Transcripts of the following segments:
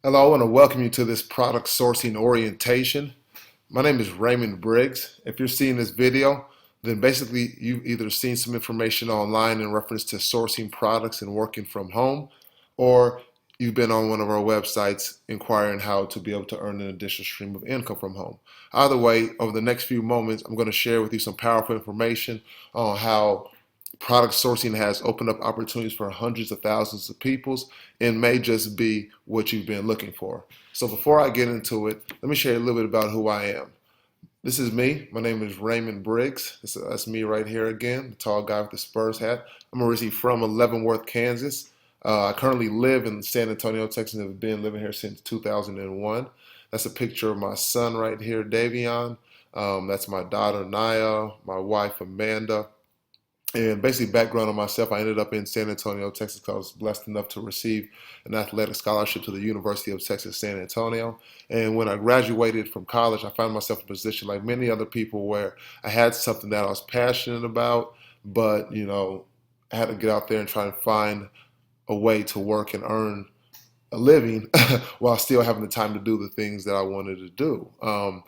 Hello, I want to welcome you to this product sourcing orientation. My name is Raymond Briggs. If you're seeing this video, then basically you've either seen some information online in reference to sourcing products and working from home, or you've been on one of our websites inquiring how to be able to earn an additional stream of income from home. Either way, over the next few moments, I'm going to share with you some powerful information on how product sourcing has opened up opportunities for hundreds of thousands of people and may just be what you've been looking for. So before I get into it, let me share a little bit about who I am. This is me. My name is Raymond Briggs. That's me right here again, the tall guy with the Spurs hat. I'm originally from Leavenworth, Kansas. I currently live in San Antonio, Texas, and have been living here since 2001. That's a picture of my son right here, Davion. That's my daughter, Naya, my wife, Amanda. And basically, background on myself, I ended up in San Antonio, Texas, because I was blessed enough to receive an athletic scholarship to the University of Texas, San Antonio. And when I graduated from college, I found myself in a position like many other people where I had something that I was passionate about, but, I had to get out there and try and find a way to work and earn a living while still having the time to do the things that I wanted to do. And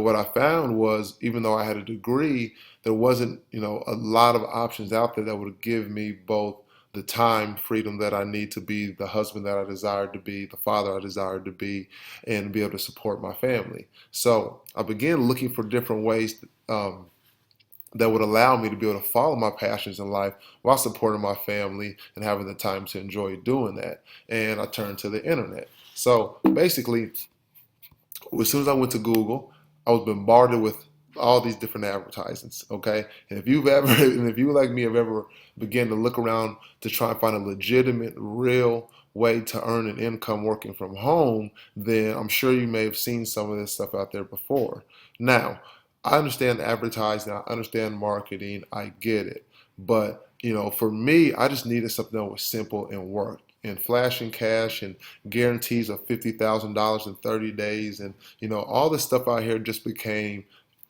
what I found was, even though I had a degree, there wasn't, a lot of options out there that would give me both the time freedom that I need to be the husband that I desired to be, the father I desired to be, and be able to support my family. So I began looking for different ways that would allow me to be able to follow my passions in life while supporting my family and having the time to enjoy doing that. And I turned to the internet. So basically, as soon as I went to Google, I was bombarded with all these different advertisements. Okay, and if you've ever, and if you like me have ever began to look around to try and find a legitimate, real way to earn an income working from home, then I'm sure you may have seen some of this stuff out there before. Now, I understand advertising, I understand marketing, I get it. But, for me, I just needed something that was simple and worked. And flashing cash and guarantees of $50,000 in 30 days and, all this stuff out here just became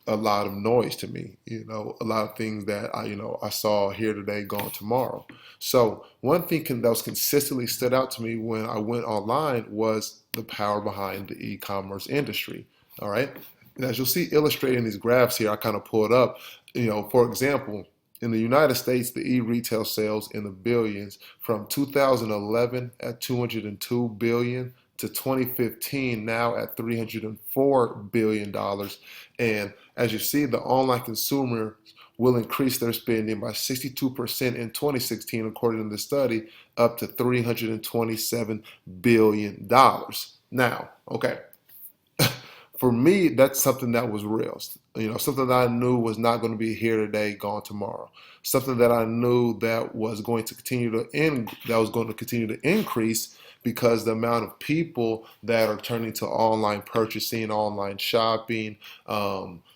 a lot of noise to me, a lot of things that I saw here today, gone tomorrow. So one thing that was consistently stood out to me when I went online was the power behind the e-commerce industry. All right. And as you'll see illustrated in these graphs here, I kind of pulled up, for example, in the United States, the e-retail sales in the billions from 2011 at 202 billion to 2015 now at $304 billion. And as you see, the online consumer will increase their spending by 62% in 2016, according to the study, up to $327 billion. Now, okay, for me, that's something that was real. Something that I knew was not going to be here today, gone tomorrow. Something that I knew that was going to continue to increase because the amount of people that are turning to online purchasing, online shopping,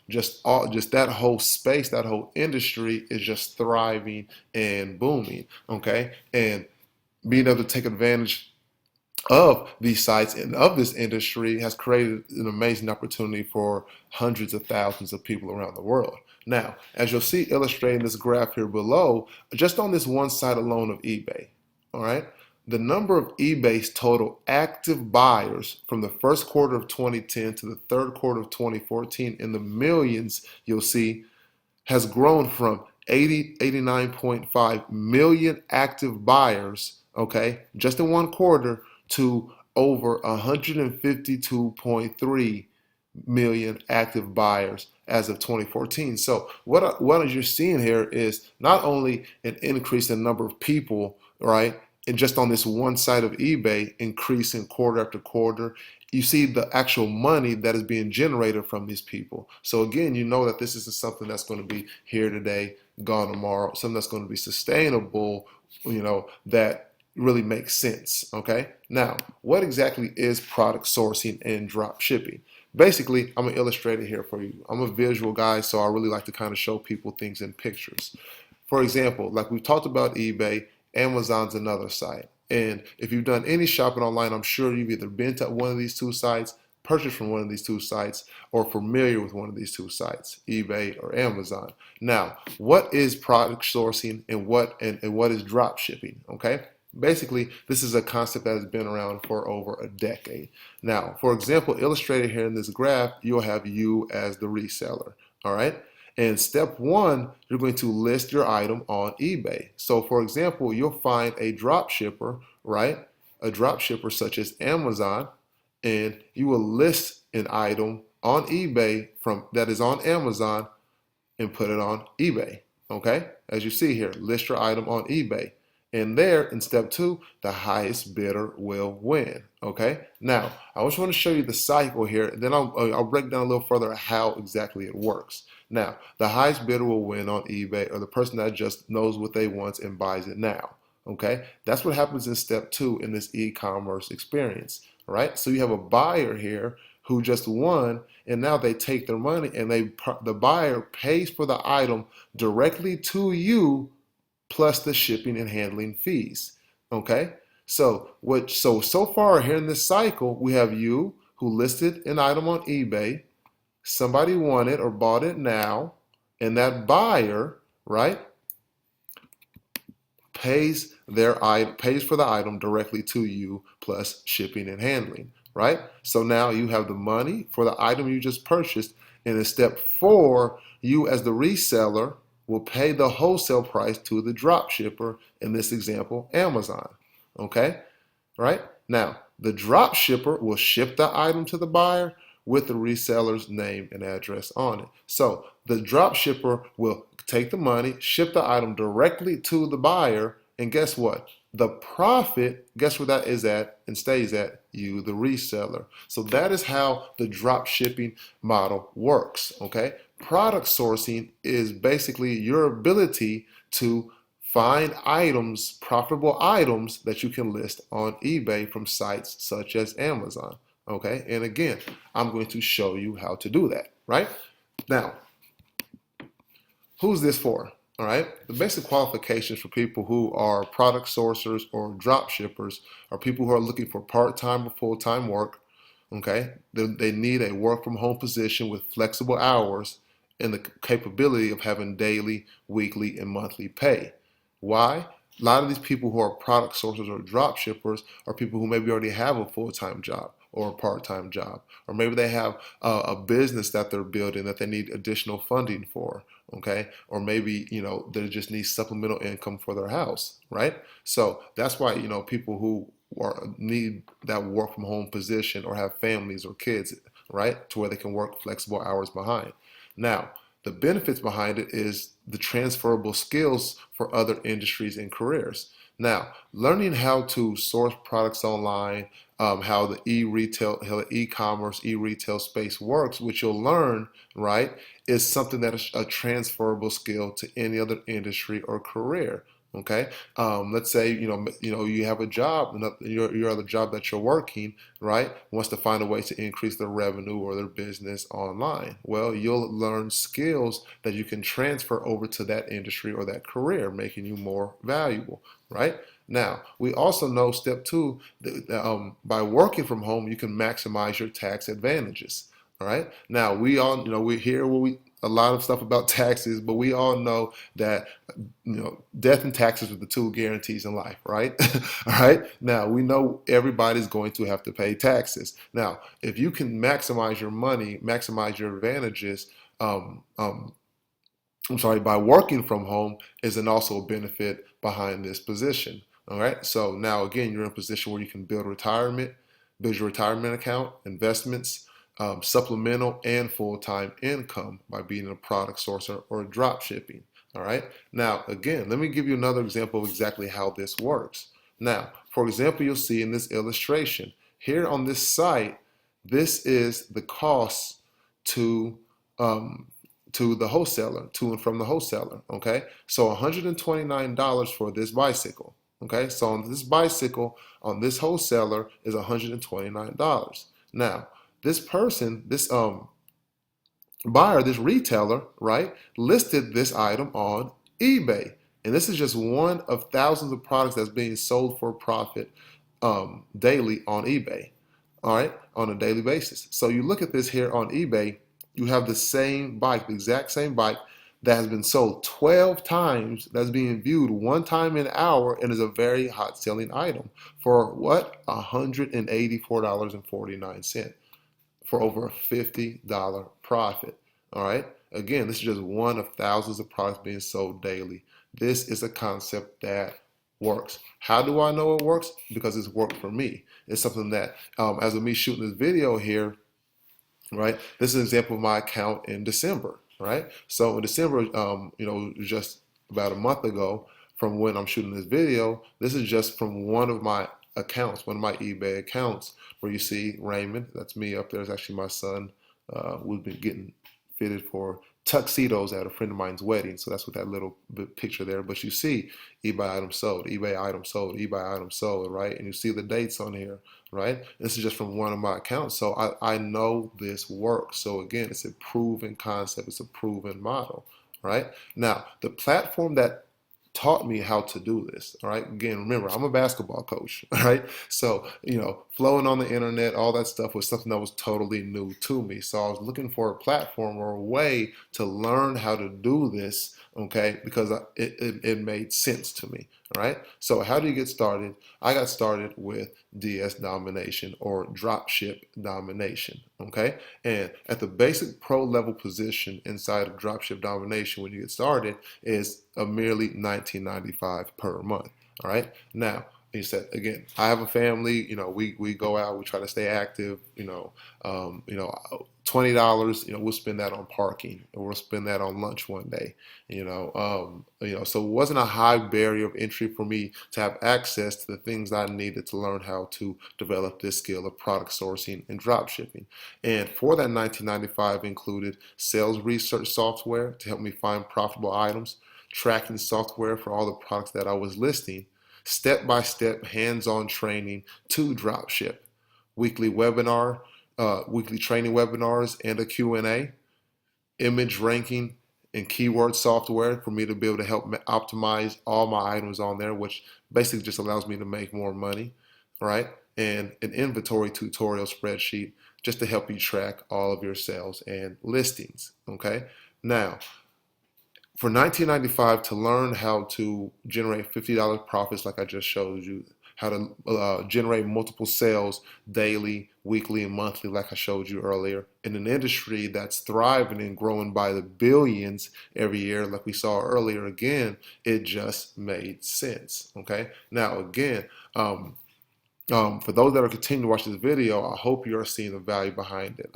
just that whole space, that whole industry is just thriving and booming. Okay, and being able to take advantage of these sites and of this industry has created an amazing opportunity for hundreds of thousands of people around the world. Now, as you'll see illustrating this graph here below, just on this one site alone of eBay, all right, the number of eBay's total active buyers from the first quarter of 2010 to the third quarter of 2014 in the millions, you'll see, has grown from 89.5 million active buyers, okay, just in one quarter, to over 152.3 million active buyers as of 2014. So what you're seeing here is not only an increase in number of people, right, and just on this one side of eBay increasing quarter after quarter, you see the actual money that is being generated from these people. So again, you know that this isn't something that's going to be here today, gone tomorrow, something that's going to be sustainable, that really makes sense. Okay, now what exactly is product sourcing and drop shipping? Basically, I'm gonna illustrate it here for you. I'm a visual guy, so I really like to kind of show people things in pictures. For example, like we've talked about eBay, Amazon's another site. And if you've done any shopping online, I'm sure you've either been to one of these two sites, purchased from one of these two sites, or familiar with one of these two sites, eBay or Amazon. Now, what is product sourcing and what is drop shipping? Okay, Basically, this is a concept that has been around for over a decade. Now, for example, illustrated here in this graph, you'll have you as the reseller, all right? And step one, you're going to list your item on eBay. So for example, you'll find a drop shipper, right? A drop shipper such as Amazon, and you will list an item on eBay from that is on Amazon and put it on eBay. Okay, as you see here, list your item on eBay. And there, in step two, the highest bidder will win. Okay, now I just want to show you the cycle here, and then I'll break down a little further how exactly it works. Now, the highest bidder will win on eBay, or the person that just knows what they want and buys it now. Okay, that's what happens in step two in this e-commerce experience. All right, so you have a buyer here who just won, and now they take their money and the buyer pays for the item directly to you plus the shipping and handling fees. Okay, so far here in this cycle, we have you who listed an item on eBay, somebody won it or bought it now, and that buyer, right, pays for the item directly to you plus shipping and handling, right? So now you have the money for the item you just purchased, and in step four, you as the reseller will pay the wholesale price to the drop shipper, in this example, Amazon. Okay, right? Now, the drop shipper will ship the item to the buyer with the reseller's name and address on it. So the drop shipper will take the money, ship the item directly to the buyer, and guess what? The profit, guess where that is at and stays at? You, the reseller. So that is how the drop shipping model works, okay? Product sourcing is basically your ability to find items, profitable items that you can list on eBay from sites such as Amazon, okay? And again, I'm going to show you how to do that, right? Now, who's this for? All right, the basic qualifications for people who are product sourcers or drop shippers are people who are looking for part-time or full-time work. Okay, they need a work from home position with flexible hours and the capability of having daily, weekly, and monthly pay. Why? A lot of these people who are product sourcers or drop shippers are people who maybe already have a full-time job or a part-time job, or maybe they have a business that they're building that they need additional funding for, okay? Or maybe, they just need supplemental income for their house, right? So that's why, people who need that work from home position or have families or kids, right, to where they can work flexible hours behind. Now, the benefits behind it is the transferable skills for other industries and careers. Now, learning how to source products online, how the e-commerce, e-retail space works, which you'll learn, right, is something that is a transferable skill to any other industry or career. Okay, let's say you have a job, and your other job that you're working, right, wants to find a way to increase their revenue or their business online. Well, you'll learn skills that you can transfer over to that industry or that career, making you more valuable, right? Now, we also know step two, that by working from home, you can maximize your tax advantages. All right. Now, we all, we hear a lot of stuff about taxes, but we all know that, death and taxes are the two guarantees in life, right? All right. Now, we know everybody's going to have to pay taxes. Now, if you can maximize your money, maximize your advantages, by working from home is an also a benefit behind this position. All right. So now again, you're in a position where you can build your retirement account, investments, supplemental and full-time income by being a product sourcer or drop shipping. All right. Now, again, let me give you another example of exactly how this works. Now, for example, you'll see in this illustration here on this site, this is the cost to the wholesaler, to and from the wholesaler. Okay. So $129 for this bicycle. Okay. So on this bicycle, on this wholesaler is $129. Now, this person, this buyer, this retailer, right, listed this item on eBay. And this is just one of thousands of products that's being sold for profit daily on eBay, all right, on a daily basis. So you look at this here on eBay, you have the same bike, the exact same bike. that has been sold 12 times, that's being viewed one time an hour, and is a very hot selling item for what? $184.49 for over a $50 profit. All right. Again, this is just one of thousands of products being sold daily. This is a concept that works. How do I know it works? Because it's worked for me. It's something that, as of me shooting this video here, right? This is an example of my account in December, right? So in December, just about a month ago from when I'm shooting this video, this is just from one of my accounts, one of my eBay accounts, where you see Raymond, that's me up there, is actually my son. We've been getting fitted for tuxedos at a friend of mine's wedding. So that's what that little picture there. But you see eBay item sold, eBay item sold, eBay item sold, right? And you see the dates on here, right? This is just from one of my accounts. So I know this works. So again, it's a proven concept. It's a proven model, right? Now, the platform that taught me how to do this. All right. Again, remember, I'm a basketball coach. All right. So, flowing on the internet, all that stuff was something that was totally new to me. So I was looking for a platform or a way to learn how to do this. Okay. Because it made sense to me. All right. So how do you get started? I got started with DS Domination, or Dropship Domination. Okay. And at the basic pro level position inside of Dropship Domination, when you get started, is a merely $19.95 per month. All right. Now, he said again, I have a family. We go out. We try to stay active. $20. We'll spend that on parking, or we'll spend that on lunch one day. So it wasn't a high barrier of entry for me to have access to the things I needed to learn how to develop this skill of product sourcing and drop shipping. And for that $19.95 included sales research software to help me find profitable items, tracking software for all the products that I was listing, step-by-step hands-on training to dropship, weekly training webinars and a Q&A, image ranking and keyword software for me to be able to help optimize all my items on there, which basically just allows me to make more money, right? And an inventory tutorial spreadsheet just to help you track all of your sales and listings, okay? Now, for $19.95 to learn how to generate $50 profits, like I just showed you, how to generate multiple sales daily, weekly, and monthly, like I showed you earlier, in an industry that's thriving and growing by the billions every year, like we saw earlier, again, it just made sense. Okay. Now, again, for those that are continuing to watch this video, I hope you are seeing the value behind it.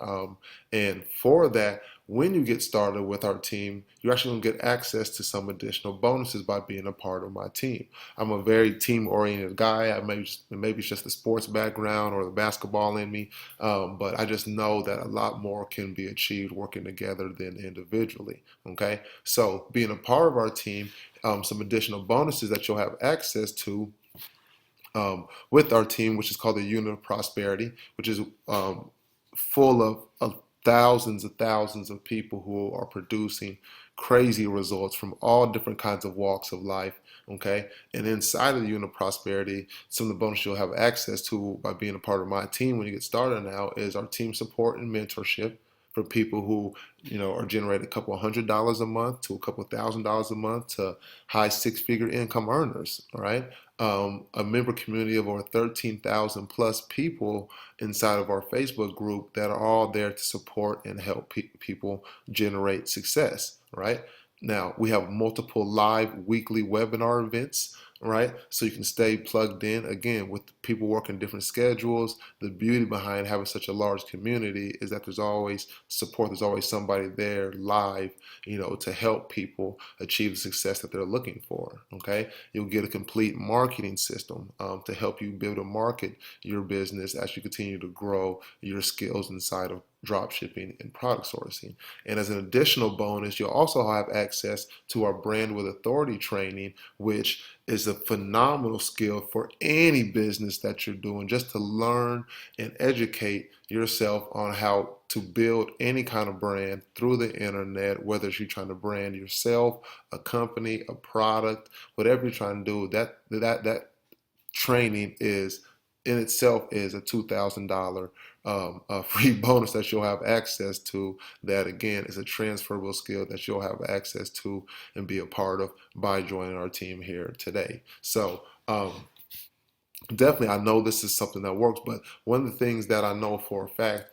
And for that, when you get started with our team, you're actually going to get access to some additional bonuses by being a part of my team. I'm a very team-oriented guy. Maybe it's just the sports background or the basketball in me, but I just know that a lot more can be achieved working together than individually. Okay, so being a part of our team, some additional bonuses that you'll have access to with our team, which is called the Unit of Prosperity, which is full of thousands of people who are producing crazy results from all different kinds of walks of life. Okay, and inside of the Unit of Prosperity, some of the bonus you'll have access to by being a part of my team when you get started now is our team support and mentorship for people who are generating a couple $100 a month to a couple $1,000 a month to high six-figure income earners. All right, a member community of over 13,000 plus people inside of our Facebook group that are all there to support and help people generate success. Right. Now, we have multiple live weekly webinar events, right? So you can stay plugged in. Again, with people working different schedules, the beauty behind having such a large community is that there's always support. There's always somebody there live, to help people achieve the success that they're looking for, okay? You'll get a complete marketing system to help you be able to market your business as you continue to grow your skills inside of drop shipping and product sourcing. And as an additional bonus, you'll also have access to our brand with authority training, which is a phenomenal skill for any business that you're doing, just to learn and educate yourself on how to build any kind of brand through the internet, whether you're trying to brand yourself, a company, a product, whatever you're trying to do. That training is in itself is a $2,000 a free bonus that you'll have access to. That again is a transferable skill that you'll have access to and be a part of by joining our team here today. So definitely, I know this is something that works, but one of the things that I know for a fact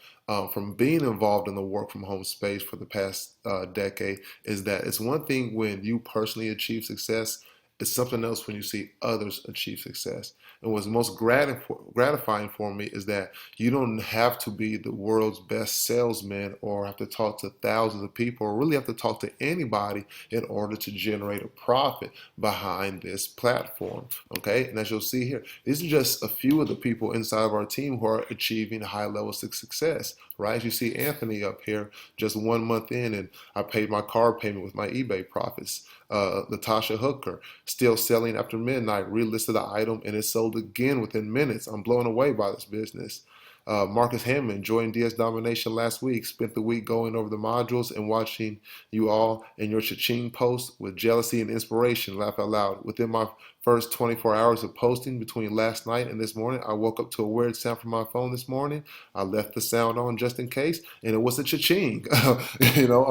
from being involved in the work from home space for the past decade is that it's one thing when you personally achieve success, it's something else when you see others achieve success. And what's most gratifying for me is that you don't have to be the world's best salesman or have to talk to thousands of people or really have to talk to anybody in order to generate a profit behind this platform. Okay, and as you'll see here, these are just a few of the people inside of our team who are achieving high levels of success. Right, as you see Anthony up here, just 1 month in, and I paid my card payment with my eBay profits. Latasha Hooker, still selling after midnight, relisted the item and it sold again within minutes. I'm blown away by this business. Marcus Hammond joined DS Domination last week, spent the week going over the modules and watching you all and your cha-ching posts with jealousy and inspiration. Laugh out loud. Within my first 24 hours of posting between last night and this morning, I woke up to a weird sound from my phone this morning. I left the sound on just in case, and it was a cha-ching. I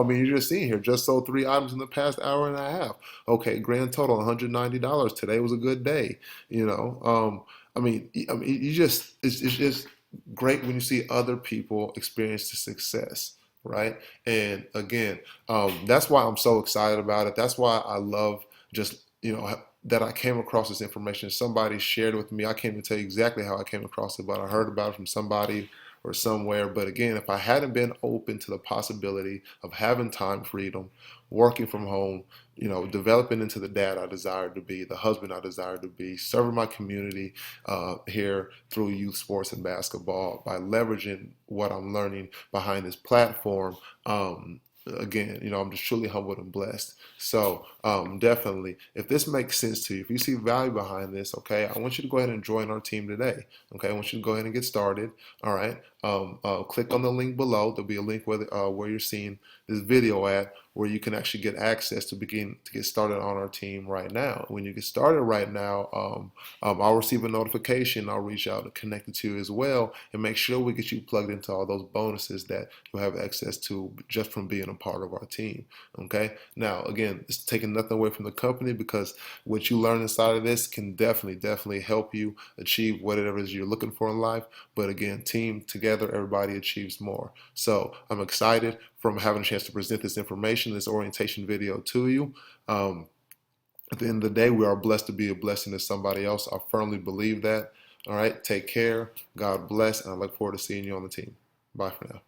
mean, you're just seeing here, just sold 3 items in the past hour and a half. Okay, grand total $190. Today was a good day. It's just great when you see other people experience the success, right? And again, that's why I'm so excited about it. That's why I love just, that I came across this information. Somebody shared it with me. I can't even tell you exactly how I came across it, but I heard about it from somebody or somewhere. But again, if I hadn't been open to the possibility of having time freedom, working from home, developing into the dad I desired to be, the husband I desired to be, serving my community here through youth sports and basketball by leveraging what I'm learning behind this platform. Again, I'm just truly humbled and blessed. So definitely, if this makes sense to you, if you see value behind this, okay, I want you to go ahead and join our team today. Okay, I want you to go ahead and get started. All right, click on the link below. There'll be a link where you're seeing this video at, where you can actually get access to begin to get started on our team right now. When you get started right now, I'll receive a notification. I'll reach out and connect it to you as well, and make sure we get you plugged into all those bonuses that you'll have access to just from being a part of our team. Okay. Now, again, it's taking nothing away from the company, because what you learn inside of this can definitely help you achieve whatever it is you're looking for in life. But again, team together, everybody achieves more. So I'm excited from having a chance to present this information, this orientation video to you. At the end of the day, we are blessed to be a blessing to somebody else. I firmly believe that. All right, take care. God bless, and I look forward to seeing you on the team. Bye for now.